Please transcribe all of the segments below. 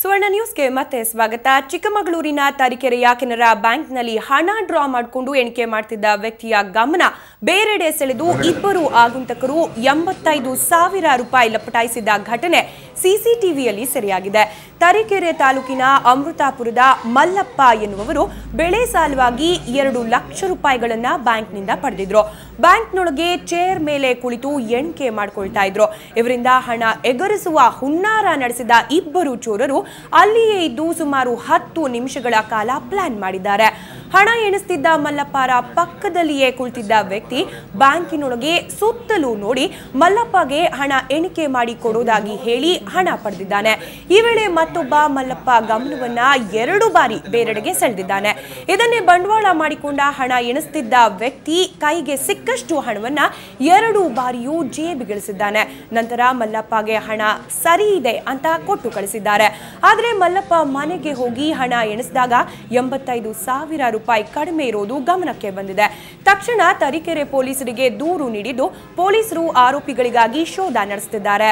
ಸುವರ್ಣ ನ್ಯೂಸ್ಗೆ ಮತ್ತೆ ಸ್ವಾಗತ. ಚಿಕ್ಕಮಗಳೂರಿನ ತರೀಕೆರೆಯ ಕೆನರಾ ಬ್ಯಾಂಕ್ನಲ್ಲಿ ಹಣ ಡ್ರಾ ಮಾಡಿಕೊಂಡು ಎಣಿಕೆ ಮಾಡ್ತಿದ್ದ ವ್ಯಕ್ತಿಯ ಗಮನ ಬೇರೆಡೆ ಸೆಳೆದು ಇಬ್ಬರು ಆಗಂತಕರು 85,000 ರೂಪಾಯಿ ಲಪಟಾಯಿಸಿದ ಘಟನೆ ಸಿಸಿಟಿವಿಯಲ್ಲಿ ಸೆರೆಯಾಗಿದೆ. ತರೀಕೆರೆ ತಾಲೂಕಿನ ಅಮೃತಾಪುರದ ಮಲ್ಲಪ್ಪ ಎನ್ನುವವರು ಬೆಳೆ ಸಾಲವಾಗಿ 2 ಲಕ್ಷ ರೂಪಾಯಿಗಳನ್ನು ಬ್ಯಾಂಕ್ನಿಂದ ಪಡೆದಿದ್ರು. ಬ್ಯಾಂಕ್ನೊಳಗೆ ಚೇರ್ ಮೇಲೆ ಕುಳಿತು ಎಣಿಕೆ ಮಾಡಿಕೊಳ್ತಾ ಇದ್ರು. ಇವರಿಂದ ಹಣ ಎಗರಿಸುವ ಹುನ್ನಾರ ನಡೆಸಿದ ಇಬ್ಬರು ಚೋರರು ಅಲ್ಲಿಯೇ ಇದ್ದು ಸುಮಾರು 10 ನಿಮಿಷಗಳ ಕಾಲ ಪ್ಲಾನ್ ಮಾಡಿದ್ದಾರೆ. ಹಣ ಎಣಿಸ್ತಿದ್ದ ಮಲ್ಲಪ್ಪರ ಪಕ್ಕದಲ್ಲಿಯೇ ಕುಳಿತಿದ್ದ ವ್ಯಕ್ತಿ ಬ್ಯಾಂಕಿನೊಳಗೆ ಸುತ್ತಲೂ ನೋಡಿ ಮಲ್ಲಪ್ಪಗೆ ಹಣ ಎಣಿಕೆ ಮಾಡಿ ಕೊಡೋದಾಗಿ ಹೇಳಿ ಹಣ ಪಡೆದಿದ್ದಾನೆ. ಈ ವೇಳೆ ಮತ್ತೊಬ್ಬ ಮಲ್ಲಪ್ಪ ಗಮನವನ್ನ 2 ಬಾರಿ ಬೇರೆಡೆಗೆ ಸೆಳೆದಿದ್ದಾನೆ. ಇದನ್ನೇ ಬಂಡವಾಳ ಮಾಡಿಕೊಂಡ ಹಣ ಎಣಿಸ್ತಿದ್ದ ವ್ಯಕ್ತಿ ಕೈಗೆ ಸಿಕ್ಕಷ್ಟು ಹಣವನ್ನ 2 ಬಾರಿಯೂ ಜೇಬಿಗಿಳಿಸಿದ್ದಾನೆ. ನಂತರ ಮಲ್ಲಪ್ಪಗೆ ಹಣ ಸರಿ ಇದೆ ಅಂತ ಕೊಟ್ಟು ಕಳಿಸಿದ್ದಾರೆ. ಆದರೆ ಮಲ್ಲಪ್ಪ ಮನೆಗೆ ಹೋಗಿ ಹಣ ಎಣಿಸಿದಾಗ 85,000 ರೂಪಾಯಿ ಕಡಿಮೆ ಇರೋದು ಗಮನಕ್ಕೆ ಬಂದಿದೆ. ತಕ್ಷಣ ತರೀಕೆರೆ ಪೊಲೀಸರಿಗೆ ದೂರು ನೀಡಿದ್ದು ಪೊಲೀಸರು ಆರೋಪಿಗಳಿಗಾಗಿ ಶೋಧ ನಡೆಸುತ್ತಿದ್ದಾರೆ.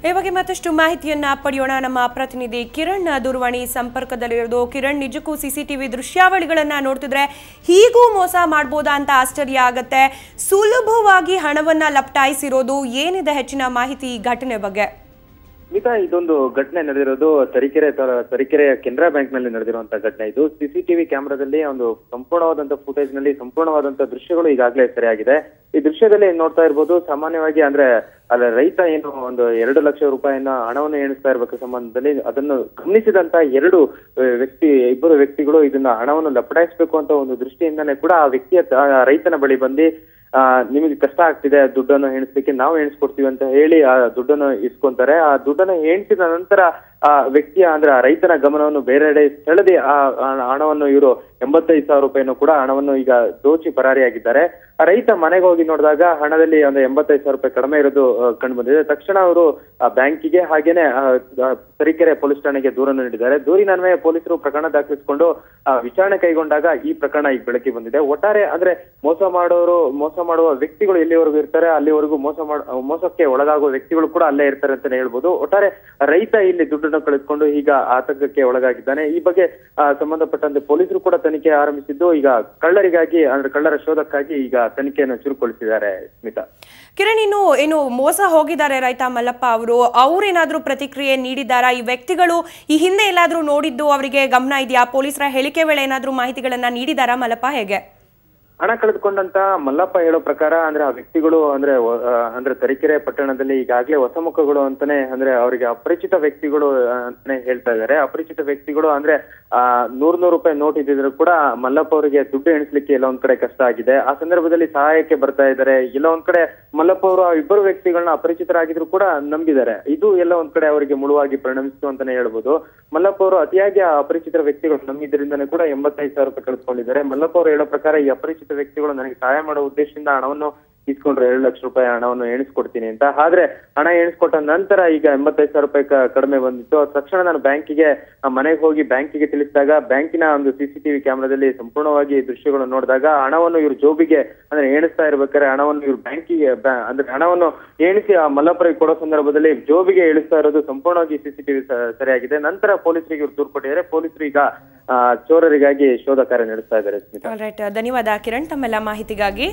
ಈ ಬಗ್ಗೆ ಮತ್ತಷ್ಟು ಮಾಹಿತಿಯನ್ನ ಪಡೆಯೋಣ. ನಮ್ಮ ಪ್ರತಿನಿಧಿ ಕಿರಣ್ ದೂರವಾಣಿ ಸಂಪರ್ಕದಲ್ಲಿರೋದು. ಕಿರಣ್, ನಿಜಕ್ಕೂ ಸಿಸಿಟಿವಿ ದೃಶ್ಯಾವಳಿಗಳನ್ನ ನೋಡ್ತಿದ್ರೆ ಹೀಗೂ ಮೋಸ ಮಾಡ್ಬೋದಾ ಅಂತ ಆಶ್ಚರ್ಯ ಆಗತ್ತೆ. ಸುಲಭವಾಗಿ ಹಣವನ್ನ ಲಪಟಾಯಿಸಿರೋದು ಏನಿದೆ ಹೆಚ್ಚಿನ ಮಾಹಿತಿ ಈ ಘಟನೆ ಬಗ್ಗೆ? ಮಿತಾ, ಇದೊಂದು ಘಟನೆ ನಡೆದಿರೋದು ತರೀಕೆರೆಯ ಕೆನರಾ ಬ್ಯಾಂಕ್ ನಲ್ಲಿ ನಡೆದಿರುವಂತಹ ಘಟನೆ. ಇದು ಸಿಸಿಟಿವಿ ಕ್ಯಾಮೆರಾದಲ್ಲಿ ಒಂದು ಸಂಪೂರ್ಣವಾದಂತಹ ಫುಟೇಜ್ ನಲ್ಲಿ ಸಂಪೂರ್ಣವಾದಂತಹ ದೃಶ್ಯಗಳು ಈಗಾಗಲೇ ಸೆರೆಯಾಗಿದೆ. ಈ ದೃಶ್ಯದಲ್ಲಿ ನೋಡ್ತಾ ಇರ್ಬೋದು, ಸಾಮಾನ್ಯವಾಗಿ ಅಂದ್ರೆ ಅಲ್ಲ ರೈತ ಏನು ಒಂದು 2 ಲಕ್ಷ ರೂಪಾಯಿನ ಹಣವನ್ನು ಎಣಿಸ್ತಾ ಇರ್ಬೇಕು ಸಂಬಂಧದಲ್ಲಿ ಅದನ್ನು ಗಮನಿಸಿದಂತ ಇಬ್ಬರು ವ್ಯಕ್ತಿಗಳು ಇದನ್ನ ಹಣವನ್ನು ಲಪಟಾಯಿಸಬೇಕು ಅಂತ ಒಂದು ದೃಷ್ಟಿಯಿಂದಾನೇ ಕೂಡ ಆ ವ್ಯಕ್ತಿಯ ರೈತನ ಬಳಿ ಬಂದು ನಿಮಗೆ ಕಷ್ಟ ಆಗ್ತಿದೆ, ದುಡ್ಡನ್ನು ಎಣಿಸ್ಲಿಕ್ಕೆ ನಾವು ಎಣಿಸ್ಕೊಡ್ತೀವಿ ಅಂತ ಹೇಳಿ ಆ ದುಡ್ಡನ್ನು ಇಸ್ಕೊಂತಾರೆ. ಆ ದುಡ್ಡನ್ನು ಎಣಿಸಿದ ನಂತರ ಆ ವ್ಯಕ್ತಿಯ ಅಂದ್ರೆ ಆ ರೈತನ ಗಮನವನ್ನು ಬೇರೆಡೆ ಸೆಳೆದಿ ಆ ಹಣವನ್ನು ಇವರು 85,000 ರೂಪಾಯಿನೂ ಕೂಡ ಹಣವನ್ನು ಈಗ ದೋಚಿ ಪರಾರಿಯಾಗಿದ್ದಾರೆ. ಆ ರೈತ ಮನೆಗೆ ಹೋಗಿ ನೋಡಿದಾಗ ಹಣದಲ್ಲಿ ಒಂದು 85,000 ರೂಪಾಯಿ ಕಡಿಮೆ ಇರೋದು ಕಂಡು ಬಂದಿದೆ. ತಕ್ಷಣ ಅವರು ಆ ಬ್ಯಾಂಕಿಗೆ ಹಾಗೇನೆ ತರೀಕೆರೆ ಪೊಲೀಸ್ ಠಾಣೆಗೆ ದೂರನ್ನು ನೀಡಿದ್ದಾರೆ. ದೂರಿನನ್ವಯ ಪೊಲೀಸರು ಪ್ರಕರಣ ದಾಖಲಿಸಿಕೊಂಡು ವಿಚಾರಣೆ ಕೈಗೊಂಡಾಗ ಈ ಪ್ರಕರಣ ಈಗ ಬೆಳಕಿಗೆ ಬಂದಿದೆ. ಒಟ್ಟಾರೆ ಅಂದ್ರೆ ಮೋಸ ಮಾಡುವ ವ್ಯಕ್ತಿಗಳು ಎಲ್ಲಿವರೆಗೂ ಇರ್ತಾರೆ ಅಲ್ಲಿವರೆಗೂ ಮೋಸಕ್ಕೆ ಒಳಗಾಗುವ ವ್ಯಕ್ತಿಗಳು ಕೂಡ ಅಲ್ಲೇ ಇರ್ತಾರೆ ಅಂತಾನೆ ಹೇಳ್ಬೋದು. ಒಟ್ಟಾರೆ ರೈತ ಇಲ್ಲಿ ದುಡ್ಡನ್ನು ಕಳೆದುಕೊಂಡು ಈಗ ಆತಂಕಕ್ಕೆ ಒಳಗಾಗಿದ್ದಾನೆ. ಈ ಬಗ್ಗೆ ಸಂಬಂಧಪಟ್ಟಂತೆ ಪೊಲೀಸರು ಕೂಡ ತನಿಖೆ ಆರಂಭಿಸಿದ್ದು ಈಗ ಕಳ್ಳರ ಶೋಧಕ್ಕಾಗಿ ಈಗ ತನಿಖೆಯನ್ನು ಚುರುಕುಗೊಳಿಸಿದ್ದಾರೆ. ಸ್ಮಿತಾ, ಕಿರಣ್, ಏನು ಮೋಸ ಹೋಗಿದ್ದಾರೆ ರೈತ ಮಲ್ಲಪ್ಪ ಅವ್ರೇನಾದ್ರೂ ಪ್ರತಿಕ್ರಿಯೆ ನೀಡಿದ್ದಾರಾ? ಈ ವ್ಯಕ್ತಿಗಳು ಈ ಹಿಂದೆ ಎಲ್ಲಾದ್ರೂ ನೋಡಿದ್ದು ಅವರಿಗೆ ಗಮನ ಇದೆಯಾ? ಪೊಲೀಸರ ಹೇಳಿಕೆ ವೇಳೆ ಏನಾದ್ರೂ ಮಾಹಿತಿಗಳನ್ನ ನೀಡಿದಾರಾ ಮಲ್ಲಪ್ಪ? ಹೇಗೆ ಹಣ ಕಳೆದುಕೊಂಡಂತ ಮಲ್ಲಪ್ಪ ಹೇಳೋ ಪ್ರಕಾರ ಅಂದ್ರೆ ಆ ವ್ಯಕ್ತಿಗಳು ಅಂದ್ರೆ ತರೀಕೆರೆ ಪಟ್ಟಣದಲ್ಲಿ ಈಗಾಗಲೇ ಹೊಸ ಮುಖಗಳು ಅಂತಾನೆ ಅಂದ್ರೆ ಅವರಿಗೆ ಅಪರಿಚಿತ ವ್ಯಕ್ತಿಗಳು ಅಂತಾನೆ ಹೇಳ್ತಾ ಇದ್ದಾರೆ. ಅಪರಿಚಿತ ವ್ಯಕ್ತಿಗಳು ಅಂದ್ರೆ 100 ರೂಪಾಯಿ ನೋಟ್ ಇದ್ದಿದ್ರು ಕೂಡ ಮಲ್ಲಪ್ಪ ಅವರಿಗೆ ದುಡ್ಡು ಎಣಿಸ್ಲಿಕ್ಕೆ ಎಲ್ಲ ಒಂದ್ ಕಡೆ ಕಷ್ಟ ಆಗಿದೆ. ಆ ಸಂದರ್ಭದಲ್ಲಿ ಸಹಾಯಕ್ಕೆ ಬರ್ತಾ ಇದ್ದಾರೆ. ಎಲ್ಲ ಒಂದ್ ಕಡೆ ಮಲ್ಲಪ್ಪ ಅವರು ಆ ಇಬ್ಬರು ವ್ಯಕ್ತಿಗಳನ್ನ ಅಪರಿಚಿತರಾಗಿದ್ರು ಕೂಡ ನಂಬಿದ್ದಾರೆ. ಇದು ಎಲ್ಲ ಒಂದ್ ಕಡೆ ಅವರಿಗೆ ಮುಳುವಾಗಿ ಪರಿಣಮಿಸಿತು ಅಂತಾನೆ ಹೇಳ್ಬೋದು. ಮಲ್ಲಪ್ಪ ಅವರು ಅತಿಯಾಗಿ ಆ ಅಪರಿಚಿತ ವ್ಯಕ್ತಿಗಳು ನಂಬಿದ್ರಿಂದಾನೇ ಕೂಡ 85,000 ರೂಪಾಯಿ ಕಳೆದುಕೊಂಡಿದ್ದಾರೆ. ಮಲ್ಲಪ್ಪ ಅವರು ಹೇಳೋ ಪ್ರಕಾರ ಈ ಅಪರಿಚಿತ ವ್ಯಕ್ತಿಗಳು ನನಗೆ ಸಹಾಯ ಮಾಡುವ ಉದ್ದೇಶದಿಂದ ಹಣವನ್ನು ಇಸ್ಕೊಂಡ್ರೆ 2 ಲಕ್ಷ ರೂಪಾಯಿ ಹಣವನ್ನು ಎಣಿಸ್ಕೊಡ್ತೀನಿ ಅಂತ. ಆದ್ರೆ ಹಣ ಎಣಿಸ್ಕೊಟ್ಟ ನಂತರ ಈಗ 85,000 ರೂಪಾಯಿ ಕಡಿಮೆ ಬಂದಿತ್ತು. ತಕ್ಷಣ ನಾನು ಮನೆಗೆ ಹೋಗಿ ಬ್ಯಾಂಕಿಗೆ ತಿಳಿಸಿದಾಗ ಬ್ಯಾಂಕಿನ ಒಂದು ಸಿಸಿಟಿವಿ ಕ್ಯಾಮೆರಾದಲ್ಲಿ ಸಂಪೂರ್ಣವಾಗಿ ದೃಶ್ಯಗಳು ನೋಡಿದಾಗ ಹಣವನ್ನು ಇವ್ರ ಜೋಬಿಗೆ ಅಂದ್ರೆ ಎಣಿಸ್ತಾ ಇರ್ಬೇಕಾದ್ರೆ ಹಣವನ್ನು ಇವ್ರ ಬ್ಯಾಂಕಿಗೆ ಅಂದ್ರೆ ಹಣವನ್ನು ಎಣಿಸಿ ಆ ಮಲ್ಲಪ್ಪರಿಗೆ ಕೊಡೋ ಸಂದರ್ಭದಲ್ಲಿ ಜೋಬಿಗೆ ಇಳಿಸ್ತಾ ಇರೋದು ಸಂಪೂರ್ಣವಾಗಿ ಸಿಸಿಟಿವಿ ಸರಿಯಾಗಿದೆ. ನಂತರ ಪೊಲೀಸರಿಗೆ ಇವ್ರು ದೂರು ಕೊಟ್ಟಿದ್ದಾರೆ. ಪೊಲೀಸರು ಈಗ ಚೋರರಿಗಾಗಿ ಶೋಧ ಕಾರ್ಯ ನಡೆಸ್ತಾ ಇದ್ದಾರೆ. ಧನ್ಯವಾದ ಕಿರಣ್ ತಮ್ಮೆಲ್ಲ ಮಾಹಿತಿಗಾಗಿ.